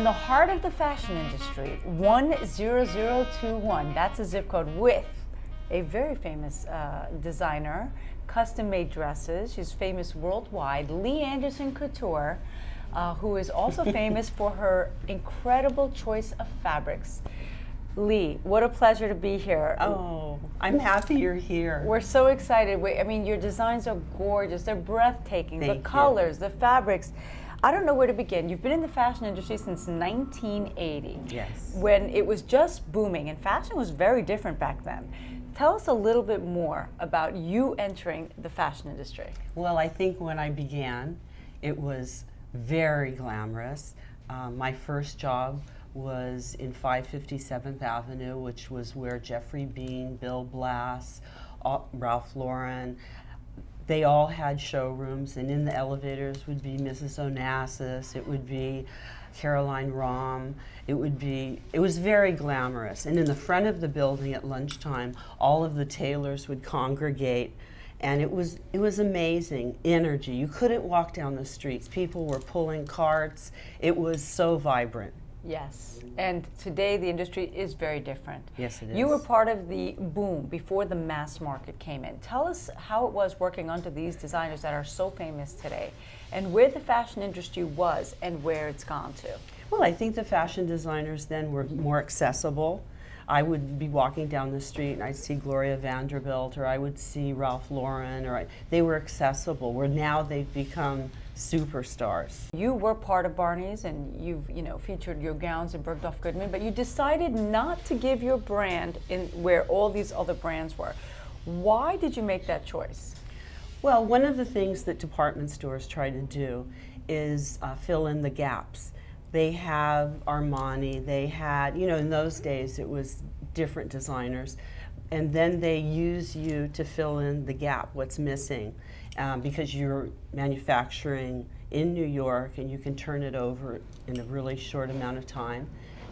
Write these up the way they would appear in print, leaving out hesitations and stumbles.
the heart of the fashion industry, 10021, that's a zip code, with a very famous designer, custom-made dresses. She's famous worldwide, Lee Anderson Couture, who is also famous for her incredible choice of fabrics. Lee, what a pleasure to be here. Oh, I'm happy you're here. We're so excited. I mean, your designs are gorgeous. They're breathtaking. Thank the colors, the fabrics. I don't know where to begin. You've been in the fashion industry since 1980. Yes. When it was just booming, and fashion was very different back then. Tell us a little bit more about you entering the fashion industry. Well, I think when I began, it was very glamorous. My first job was in 557th Avenue, which was where Jeffrey Bean, Bill Blass, Ralph Lauren, they all had showrooms, and in the elevators would be Mrs. Onassis, it would be Caroline Rahm, it was very glamorous. And in the front of the building at lunchtime, all of the tailors would congregate, and it was amazing energy. You couldn't walk down the streets. People were pulling carts. It was so vibrant. Yes, and today the industry is very different. Yes, it is. You were part of the boom before the mass market came in. Tell us how it was working under these designers that are so famous today, and where the fashion industry was and where it's gone to. Well, I think the fashion designers then were more accessible. I would be walking down the street and I'd see Gloria Vanderbilt, or I would see Ralph Lauren, they were accessible, where now they've become superstars. You were part of Barney's, and you've featured your gowns in Bergdorf Goodman, but you decided not to give your brand in where all these other brands were. Why did you make that choice? Well, one of the things that department stores try to do is fill in the gaps. They have Armani, they had, in those days it was different designers, and then they use you to fill in the gap, what's missing, because you're manufacturing in New York and you can turn it over in a really short amount of time.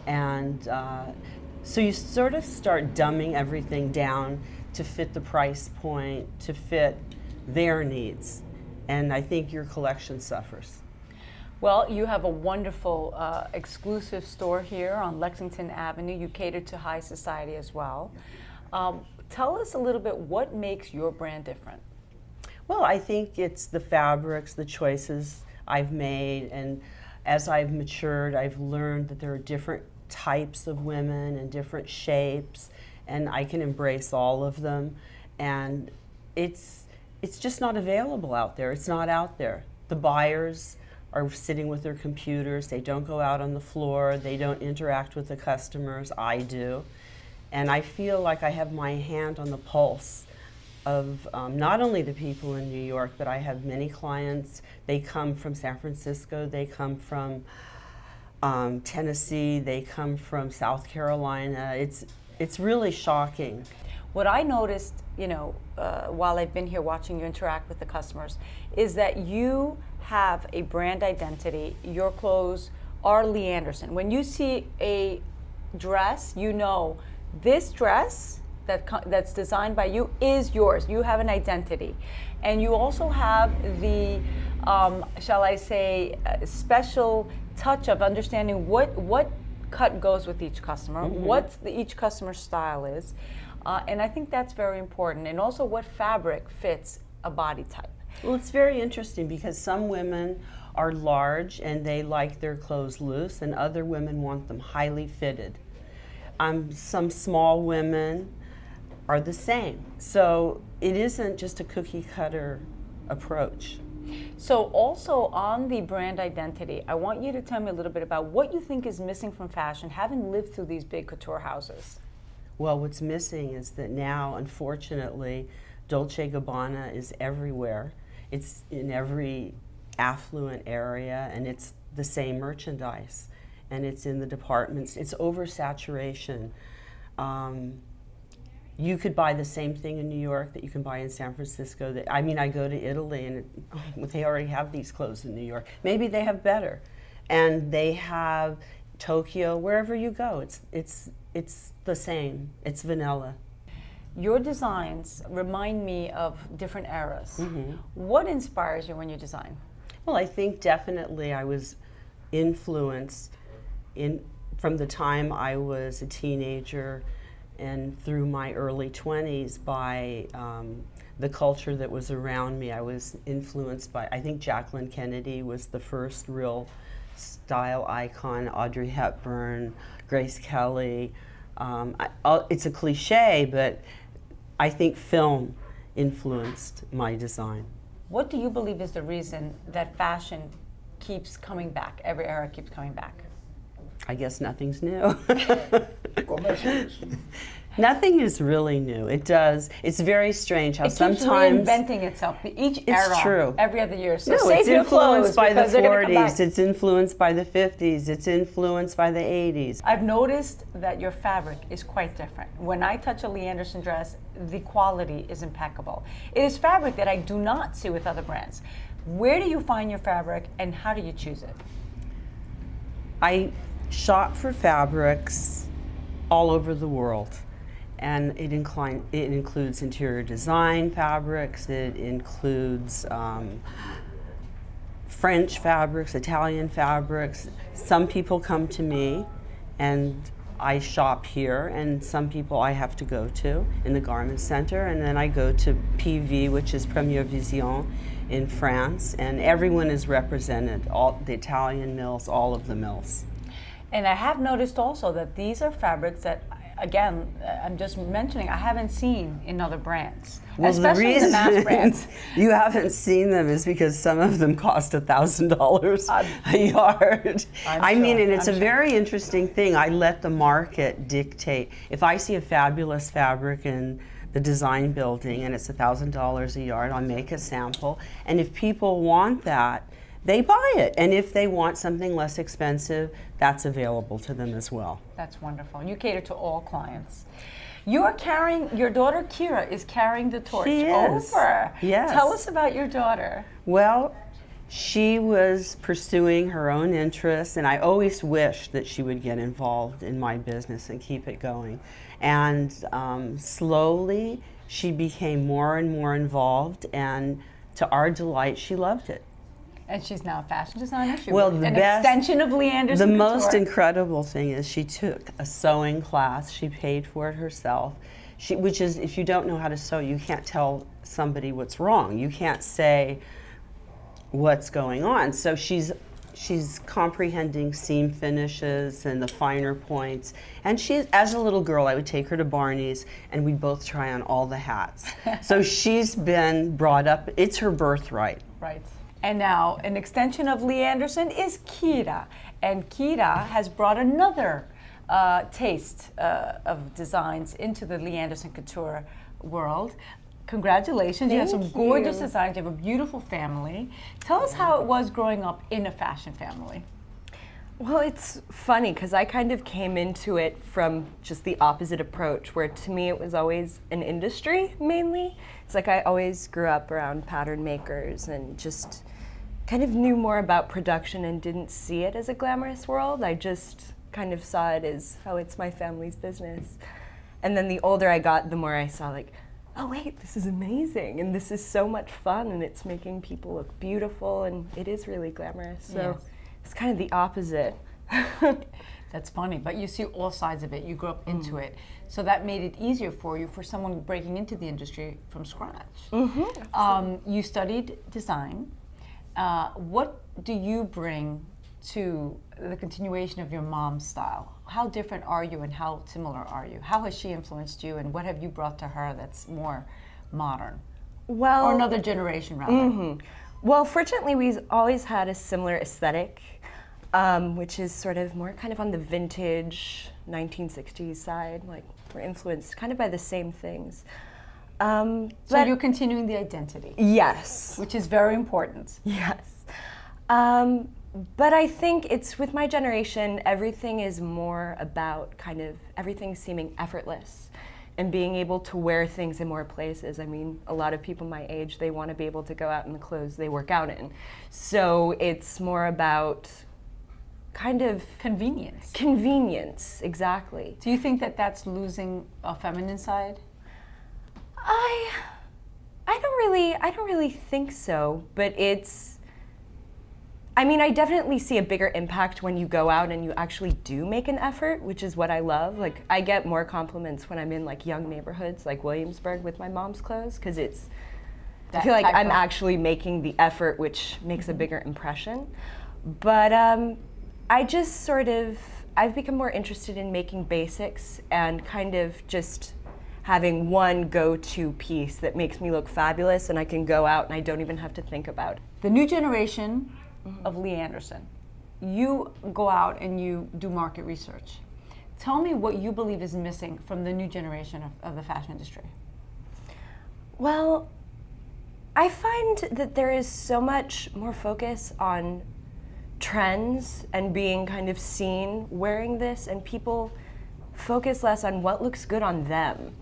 And so you sort of start dumbing everything down to fit the price point, to fit their needs, and I think your collection suffers. Well, you have a wonderful exclusive store here on Lexington Avenue. You cater to high society as well. Tell us a little bit what makes your brand different. Well, I think it's the fabrics, the choices I've made, and as I've matured, I've learned that there are different types of women and different shapes, and I can embrace all of them, and it's just not available out there. It's not out there. The buyers are sitting with their computers. They don't go out on the floor. They don't interact with the customers. I do. And I feel like I have my hand on the pulse of not only the people in New York, but I have many clients. They come from San Francisco. They come from Tennessee. They come from South Carolina. It's really shocking. What I noticed, while I've been here watching you interact with the customers, is that you have a brand identity. Your clothes are Lee Anderson. When you see a dress, you know this dress that's designed by you is yours. You have an identity. And you also have the, shall I say, special touch of understanding what cut goes with each customer, what each customer's style is. And I think that's very important. And also what fabric fits a body type. Well, it's very interesting because some women are large and they like their clothes loose, and other women want them highly fitted. Some small women are the same. So it isn't just a cookie cutter approach. So also on the brand identity, I want you to tell me a little bit about what you think is missing from fashion, having lived through these big couture houses. Well, what's missing is that now, unfortunately, Dolce & Gabbana is everywhere. It's in every affluent area, and it's the same merchandise. And it's in the departments. It's oversaturation. You could buy the same thing in New York that you can buy in San Francisco. I go to Italy, and they already have these clothes in New York. Maybe they have better. And they have Tokyo, wherever you go. It's the same. It's vanilla. Your designs remind me of different eras. What inspires you when you design? Well, I think definitely I was influenced from the time I was a teenager and through my early 20s by the culture that was around me. I was influenced by, I think Jacqueline Kennedy was the first real style icon, Audrey Hepburn, Grace Kelly. It's a cliche, but I think film influenced my design. What do you believe is the reason that fashion keeps coming back, every era keeps coming back? I guess nothing's new. Nothing is really new. It does. It's very strange how sometimes keeps reinventing itself. Each era, true. Every other year. So no, save it's your influenced clothes by the because they're gonna come 40s. back. It's influenced by the 50s. It's influenced by the 80s. I've noticed that your fabric is quite different. When I touch a Lee Anderson dress, the quality is impeccable. It is fabric that I do not see with other brands. Where do you find your fabric, and how do you choose it? I shop for fabrics all over the world. And it includes interior design fabrics, it includes French fabrics, Italian fabrics. Some people come to me and I shop here, and some people I have to go to in the garment center, and then I go to PV, which is Première Vision in France, and everyone is represented, all the Italian mills, all of the mills. And I have noticed also that these are fabrics that, again, I'm just mentioning, I haven't seen in other brands, well, especially the mass brands. You haven't seen them is because some of them cost $1,000 a yard. I mean, and it's a very interesting thing. I let the market dictate. If I see a fabulous fabric in the design building and it's $1,000 a yard, I'll make a sample. And if people want that, they buy it. And if they want something less expensive, that's available to them as well. That's wonderful. You cater to all clients. You are carrying, your daughter Kira is carrying the torch over. Yes. Tell us about your daughter. Well, she was pursuing her own interests, and I always wished that she would get involved in my business and keep it going. And slowly, she became more and more involved, and to our delight, she loved it. And she's now a fashion designer. Well, the best, extension of Lee Anderson. The Couture. most incredible thing is she took a sewing class. She paid for it herself. Which is, if you don't know how to sew, you can't tell somebody what's wrong. You can't say what's going on. So she's comprehending seam finishes and the finer points. And as a little girl, I would take her to Barney's and we'd both try on all the hats. So she's been brought up, it's her birthright. Right. And now, an extension of Lee Anderson is Kira. And Kira has brought another taste of designs into the Lee Anderson couture world. Congratulations, you have some gorgeous designs, you have a beautiful family. Tell us how it was growing up in a fashion family. Well, it's funny because I kind of came into it from just the opposite approach, where to me it was always an industry mainly. It's like I always grew up around pattern makers and just kind of knew more about production and didn't see it as a glamorous world. I just kind of saw it as, oh, it's my family's business. And then the older I got, the more I saw like, oh wait, this is amazing and this is so much fun and it's making people look beautiful and it is really glamorous. So it's kind of the opposite. That's funny, but you see all sides of it. You grew up into it. So that made it easier for you, for someone breaking into the industry from scratch. You studied design. What do you bring to the continuation of your mom's style? How different are you and how similar are you? How has she influenced you and what have you brought to her that's more modern? Well, or another generation, rather. Well, fortunately, we've always had a similar aesthetic, which is sort of more kind of on the vintage 1960s side. Like, we're influenced kind of by the same things. So you're continuing the identity. Yes. Which is very important. Yes. But I think it's, with my generation, everything is more about kind of everything seeming effortless and being able to wear things in more places. I mean, a lot of people my age, they want to be able to go out in the clothes they work out in. So it's more about kind of convenience. Convenience, exactly. Do you think that that's losing a feminine side? I don't really think so, but it's I mean, I definitely see a bigger impact when you go out and you actually do make an effort, which is what I love. Like, I get more compliments when I'm in like young neighborhoods like Williamsburg with my mom's clothes, because I feel like I'm actually making the effort, which makes a bigger impression. But I just I've become more interested in making basics and kind of just having one go-to piece that makes me look fabulous, and I can go out and I don't even have to think about it. The new generation of Lee Anderson, you go out and you do market research. Tell me what you believe is missing from the new generation of the fashion industry. Well, I find that there is so much more focus on trends and being kind of seen wearing this, and people focus less on what looks good on them.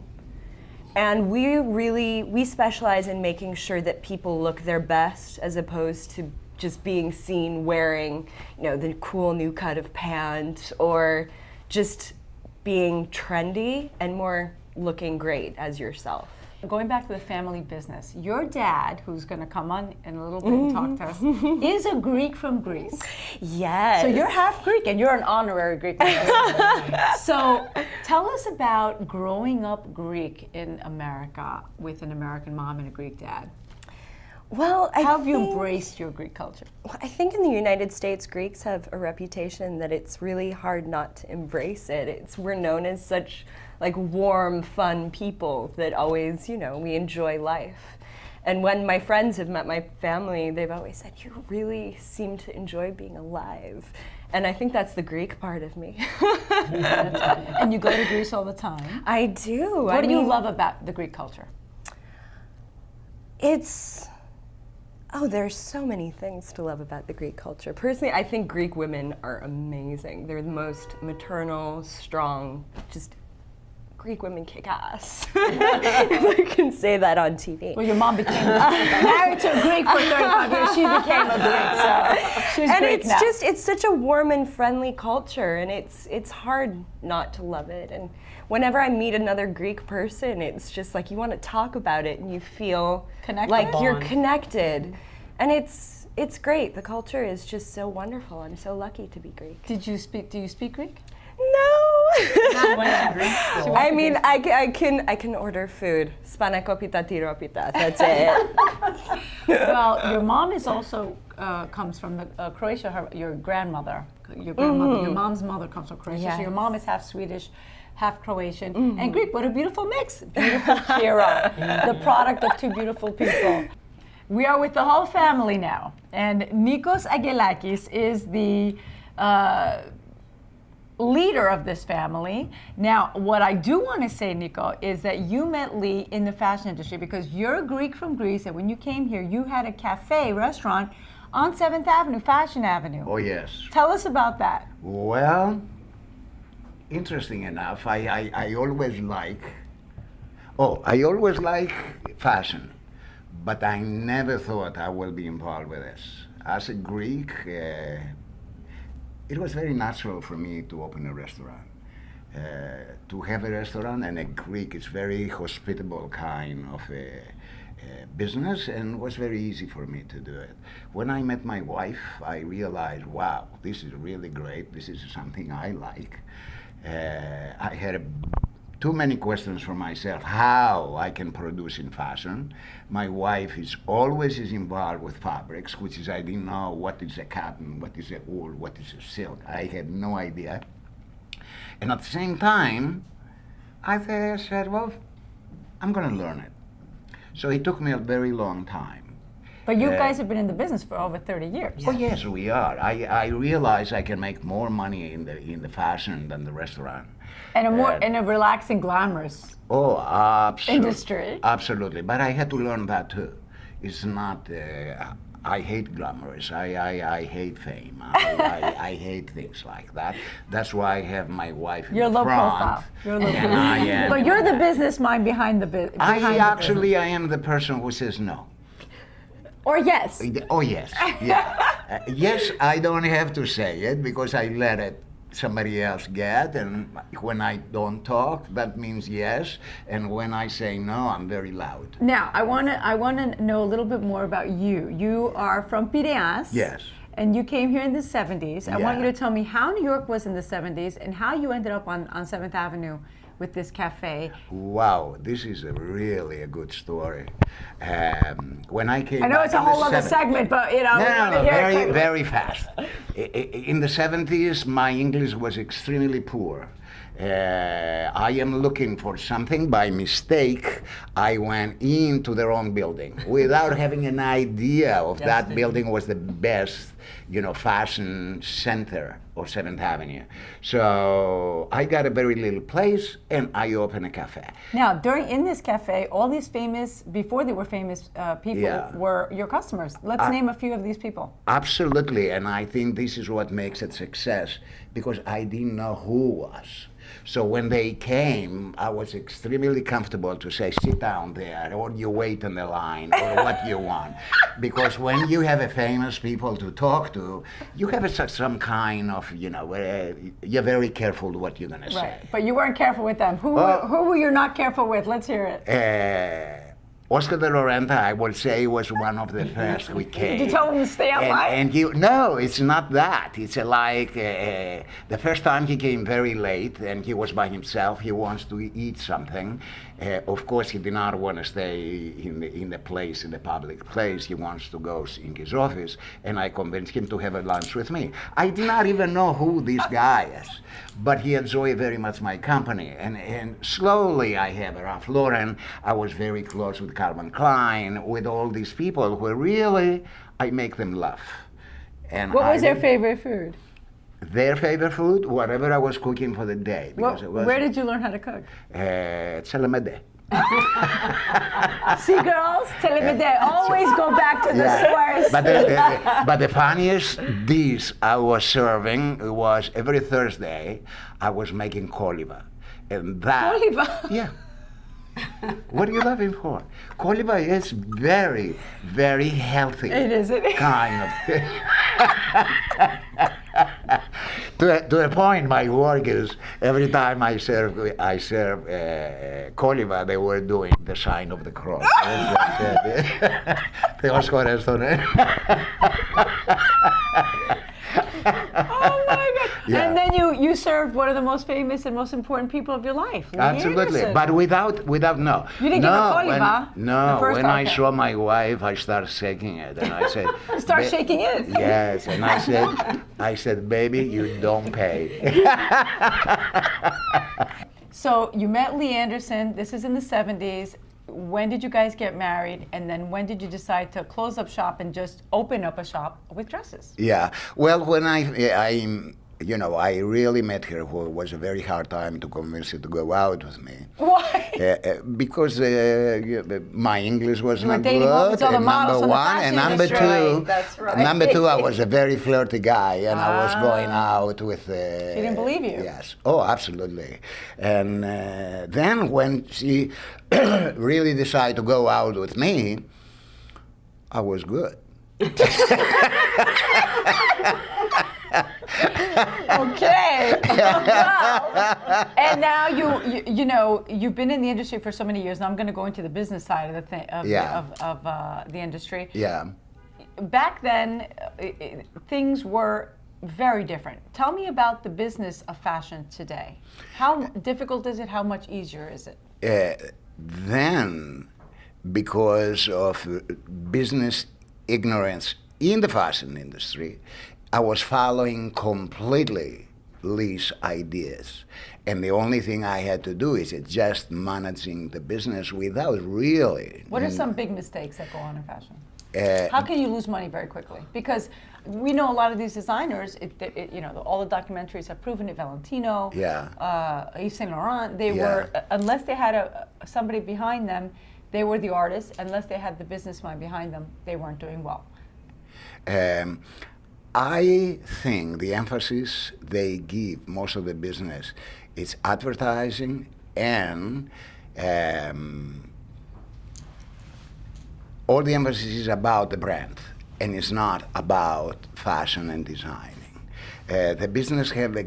And we specialize in making sure that people look their best, as opposed to just being seen wearing, the cool new cut of pant, or just being trendy and more looking great as yourself. Going back to the family business, your dad, who's going to come on in a little bit and talk to us, is a Greek from Greece. Yes. So you're half Greek, and you're an honorary Greek. So tell us about growing up Greek in America with an American mom and a Greek dad. Well, How have you embraced your Greek culture? Well, I think in the United States, Greeks have a reputation that it's really hard not to embrace it. We're known as such like warm, fun people that always, we enjoy life. And when my friends have met my family, they've always said, you really seem to enjoy being alive. And I think that's the Greek part of me. And you go to Greece all the time. I do. What do you love about the Greek culture? There's so many things to love about the Greek culture. Personally, I think Greek women are amazing. They're the most maternal, strong, just Greek women kick ass. If I can say that on TV. Well, your mom became married to a Greek for 35 years. She became a Greek, so she's and Greek now. it's such a warm and friendly culture, and it's hard not to love it. And whenever I meet another Greek person, it's just like you want to talk about it, and you feel Connected. like you're connected. And it's great. The culture is just so wonderful. I'm so lucky to be Greek. Do you speak Greek? No. I mean, Greek. I can order food. Spanakopita, tiropita. That's it. Well, your mom is also comes from Croatia. Your grandmother, your mom's mother comes from Croatia. Yes. So your mom is half Swedish, half Croatian, and Greek. What a beautiful mix! Beautiful Kira, the product of two beautiful people. We are with the whole family now, and Nikos Aggelakis is the leader of this family. Now, what I do want to say, Nico, is that you met Lee in the fashion industry because you're a Greek from Greece, and when you came here, you had a cafe, restaurant on 7th Avenue, Fashion Avenue. Oh, yes. Tell us about that. Well, interesting enough, I always like fashion, but I never thought I would be involved with this. As a Greek, it was very natural for me to open a restaurant. To have a restaurant, and a Greek is very hospitable kind of a business, and it was very easy for me to do it. When I met my wife, I realized, wow, this is really great. This is something I like. I had too many questions for myself, how I can produce in fashion. My wife is always involved with fabrics, which is I didn't know what is a cotton, what is a wool, what is a silk. I had no idea. And at the same time, I said, well, I'm going to learn it. So it took me a very long time. But you guys have been in the business for over 30 years. Oh yes, we are. I realize I can make more money in the fashion than the restaurant. And a relaxing, glamorous industry. Absolutely, but I had to learn that too. It's not. I hate glamorous. I hate fame. I hate things like that. That's why I have my wife in You're the low front. profile. You're low and profile. I am. But you're the business mind behind the business. I am the person who says no. Or yes. Oh yes, yeah. Yes, I don't have to say it because I let it somebody else get, and when I don't talk, that means yes, and when I say no, I'm very loud. Now, I want to know a little bit more about you. You are from Piraeus. Yes. and you came here in the 70s. I want Yeah. you to tell me how New York was in the 70s and how you ended up on 7th Avenue with this cafe. Wow, this is really a good story. When I came I know back it's a in the whole other 70s segment, but you know, No, here- very, very fast. In the 70s, my English was extremely poor. I am looking for something. By mistake, I went into the wrong building without having an idea of that building was the best, fashion center of 7th Avenue. So I got a very little place and I opened a cafe. Now, in this cafe, all these famous, before they were famous people, Yeah. were your customers. Let's name a few of these people. Absolutely, and I think this is what makes it success, because I didn't know who was. So when they came, I was extremely comfortable to say, sit down there, or you wait in the line, or what you want. Because when you have a famous people to talk to, you have some kind of, you're very careful what you're going to say. Right, but you weren't careful with them. Who were you not careful with? Let's hear it. Oscar de Laurenta, I would say, was one of the first who came. Did you tell him to stay out late? No, it's not that. It's like the first time he came very late and he was by himself. He wants to eat something. Of course, he did not want to stay in the public place. He wants to go in his office, and I convinced him to have a lunch with me. I did not even know who this guy is, but he enjoyed very much my company. And slowly I have Ralph Lauren. I was very close with Calvin Klein, with all these people who really, I make them laugh. And What was their favorite food? Their favorite food? Whatever I was cooking for the day. Where did you learn how to cook? Tselemede. See, girls, Telemede, always go back to the source. But the funniest dish I was serving was every Thursday, I was making coliva. And that... Coliva? Yeah. What are you laughing for? Coliva is very, very healthy. It is. Kind of thing. To a point, my workers, every time I serve coliva, they were doing the sign of the cross. Θεός χωρέστονε. Oh my God! Yeah. And then you served one of the most famous and most important people of your life. Lee Absolutely, Anderson. but without no. You didn't give a coliva? When I saw my wife, I started shaking it, and I said, Start shaking it. Yes, and I said, baby, you don't pay. So you met Lee Anderson. This is in the 70s. When did you guys get married? And then when did you decide to close up shop and just open up a shop with dresses? Yeah. Well, when I really met her, who was a very hard time to convince her to go out with me. Why? Because my English was You were not dating good, all these other models number from the one, fashion and number industry. two, That's right. number two, I was a very flirty guy, and I was going out with. She didn't believe you. Yes. Oh, absolutely. And then when she really decided to go out with me, I was good. Okay. Well, and now you've been in the industry for so many years. Now I'm going to go into the business side of the industry. Yeah. Back then, things were very different. Tell me about the business of fashion today. How difficult is it? How much easier is it? Then, because of business ignorance in the fashion industry, I was following completely Lee's ideas. And the only thing I had to do is just managing the business without really... What are some big mistakes that go on in fashion? How can you lose money very quickly? Because we know a lot of these designers, all the documentaries have proven it, Valentino, Yves Saint Laurent, they were, unless they had somebody behind them, they were the artists. Unless they had the businessman behind them, they weren't doing well. I think the emphasis they give, most of the business, is advertising and all the emphasis is about the brand, and it's not about fashion and designing. The business have a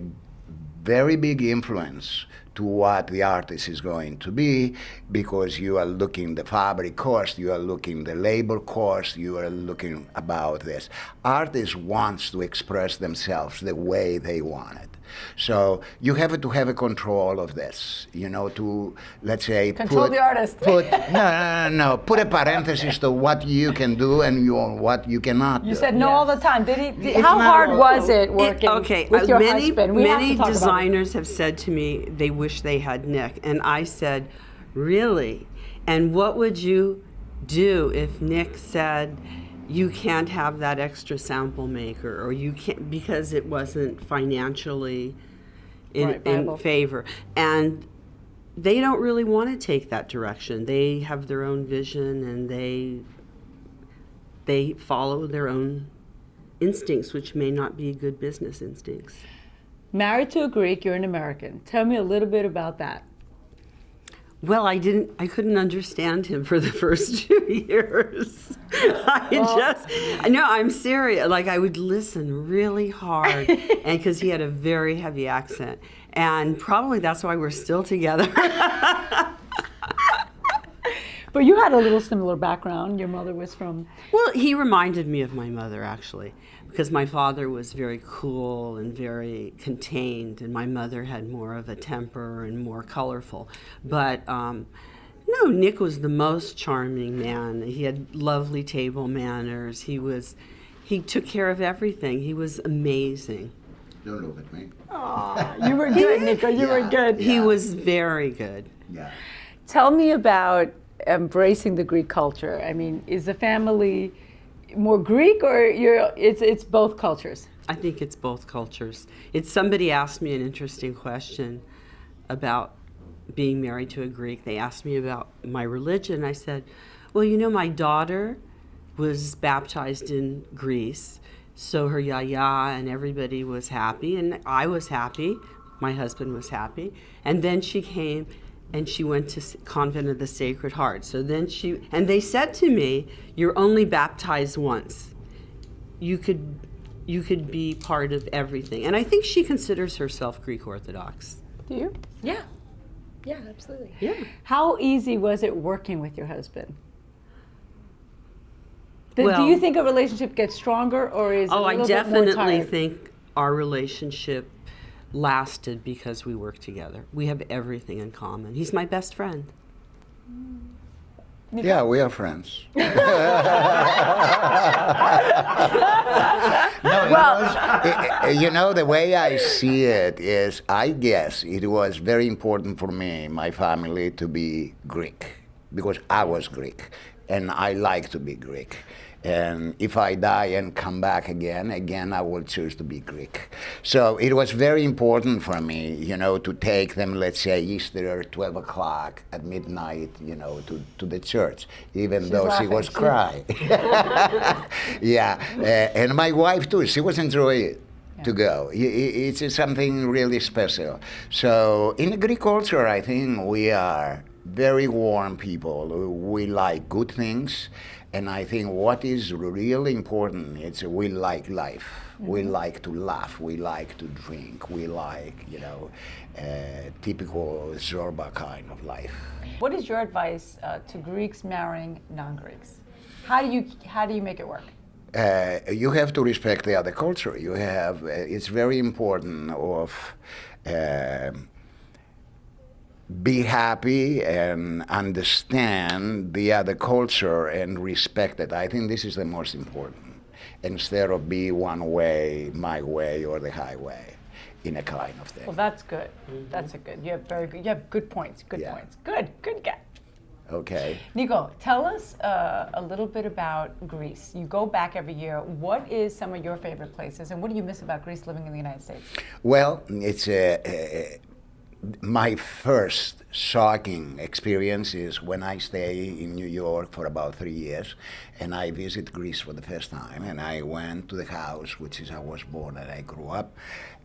very big influence to what the artist is going to be, because you are looking the fabric cost, you are looking the labor cost, you are looking about this. Artists wants to express themselves the way they want it. So you have to have a control of this, you know, to, let's say, Control the artist. No, put a parenthesis to what you can do and what you cannot do. You said no all the time. It's How not hard all- was it working Okay, with your many, husband? We have many to talk about it. designers have said to me they wish they had Nick, and I said, really? And what would you do if Nick said, you can't have that extra sample maker, or you can't, because it wasn't financially Right, viable. in favor? And they don't really want to take that direction. They have their own vision, and they follow their own instincts, which may not be good business instincts. Married to a Greek, you're an American. Tell me a little bit about that. Well, I couldn't understand him for the first 2 years. I'm serious. Like, I would listen really hard, and because he had a very heavy accent. And probably that's why we're still together. But you had a little similar background. Your mother was from... Well, he reminded me of my mother, actually, because my father was very cool and very contained, and my mother had more of a temper and more colorful. But no, Nick was the most charming man. He had lovely table manners. He took care of everything. He was amazing. Don't look at me. You were good, Nico. You were good. He was very good. Yeah. Tell me about embracing the Greek culture. I mean, is the family more Greek, or it's both cultures? I think it's both cultures. Somebody asked me an interesting question about being married to a Greek. They asked me about my religion. I said, well, you know, my daughter was baptized in Greece, so her yaya and everybody was happy, and I was happy. My husband was happy. And then she came and she went to Convent of the Sacred Heart. So then and they said to me, you're only baptized once. You could be part of everything. And I think she considers herself Greek Orthodox. Do you? Yeah. Yeah, absolutely. Yeah. How easy was it working with your husband? Do Well- you think a relationship gets stronger, or is it a Oh, I little bit more definitely tired? think our relationship lasted because we worked together. We have everything in common. He's my best friend. Yeah, we are friends. You know, the way I see it is, I guess it was very important for me, my family, to be Greek, because I was Greek, and I like to be Greek. And if I die and come back again, I will choose to be Greek. So it was very important for me, you know, to take them, let's say, Easter, 12 o'clock at midnight, you know, to the church, even though she was crying. Yeah, and my wife too, she was enjoying it. To go. It's something really special. So in the Greek culture, I think we are very warm people. We like good things. And I think what is really important is we like life. Mm-hmm. We like to laugh. We like to drink. We like, you know, typical Zorba kind of life. What is your advice to Greeks marrying non-Greeks? How do you make it work? You have to respect the other culture. You have. It's very important of. Be happy and understand the other culture and respect it. I think this is the most important, instead of be one way, my way, or the highway, in a kind of thing. Well, that's good. Mm-hmm. That's a good. You have very good. You have good points. Good points. Good guy. Okay. Nico, tell us a little bit about Greece. You go back every year. What is some of your favorite places, and what do you miss about Greece living in the United States? Well, it's my first shocking experience is when I stay in New York for about 3 years, and I visit Greece for the first time, and I went to the house, which is I was born and I grew up,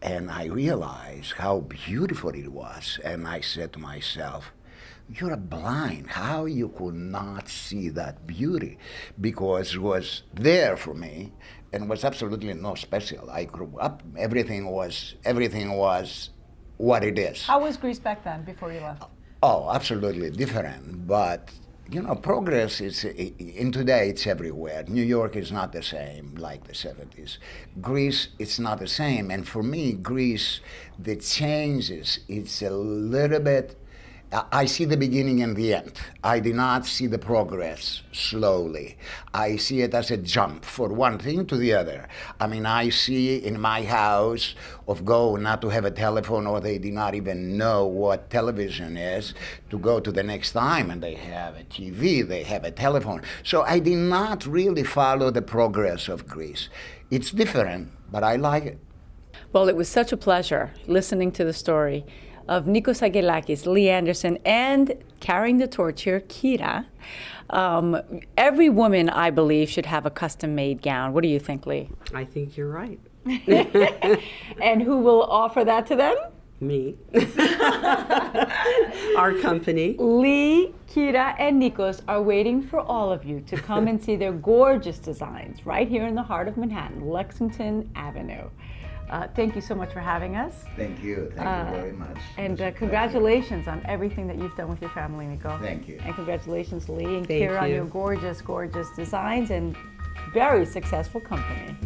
and I realized how beautiful it was, and I said to myself, you're blind, how you could not see that beauty? Because it was there for me, and was absolutely no special. I grew up, everything was what it is. How was Greece back then, before you left? Oh, absolutely different. But you know, progress is in today. It's everywhere. New York is not the same like the 70s. Greece, it's not the same. And for me, Greece, the changes, it's a little bit. I see the beginning and the end. I do not see the progress slowly. I see it as a jump from one thing to the other. I mean, I see in my house of go not to have a telephone, or they do not even know what television is, to go to the next time and they have a TV, they have a telephone. So I did not really follow the progress of Greece. It's different, but I like it. Well, it was such a pleasure listening to the story of Nikos Aggelakis, Lee Anderson, and carrying the torch here, Kira. Every woman, I believe, should have a custom-made gown. What do you think, Lee? I think you're right. And who will offer that to them? Me. Our company. Lee, Kira, and Nikos are waiting for all of you to come and see their gorgeous designs right here in the heart of Manhattan, Lexington Avenue. Thank you so much for having us. Thank you. Thank you very much. And congratulations on everything that you've done with your family, Nico. Thank you. And congratulations, Lee and Thank Kira, on you. your gorgeous, gorgeous designs and very successful company.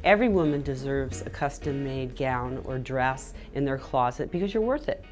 Every woman deserves a custom-made gown or dress in their closet because you're worth it.